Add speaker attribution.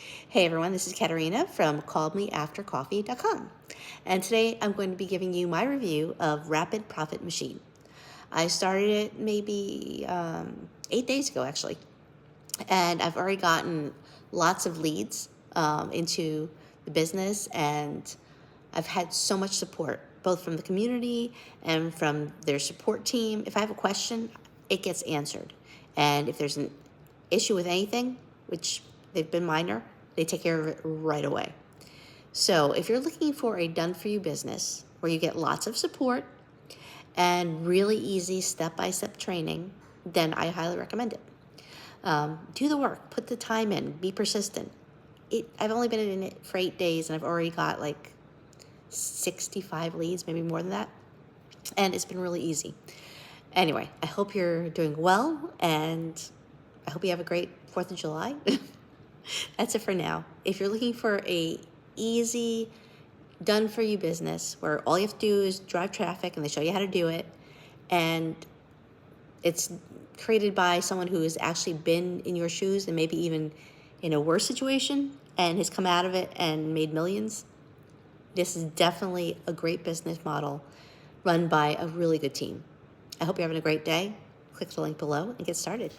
Speaker 1: Hey everyone, this is Katerina from calledmeaftercoffee.com. And today I'm going to be giving you my review of Rapid Profit Machine. I started it maybe 8 days ago actually. And I've already gotten lots of leads into the business, and I've had so much support, both from the community and from their support team. If I have a question, it gets answered. And if there's an issue with anything, which they've been minor, they take care of it right away. So if you're looking for a done-for-you business where you get lots of support and really easy step-by-step training, then I highly recommend it. Do the work, put the time in, be persistent. I've only been in it for 8 days and I've already got like 65 leads, maybe more than that. And it's been really easy. Anyway, I hope you're doing well, and I hope you have a great 4th of July. That's it for now. If you're looking for a easy, done-for-you business where all you have to do is drive traffic and they show you how to do it, and it's created by someone who has actually been in your shoes and maybe even in a worse situation and has come out of it and made millions, this is definitely a great business model run by a really good team. I hope you're having a great day. Click the link below and get started.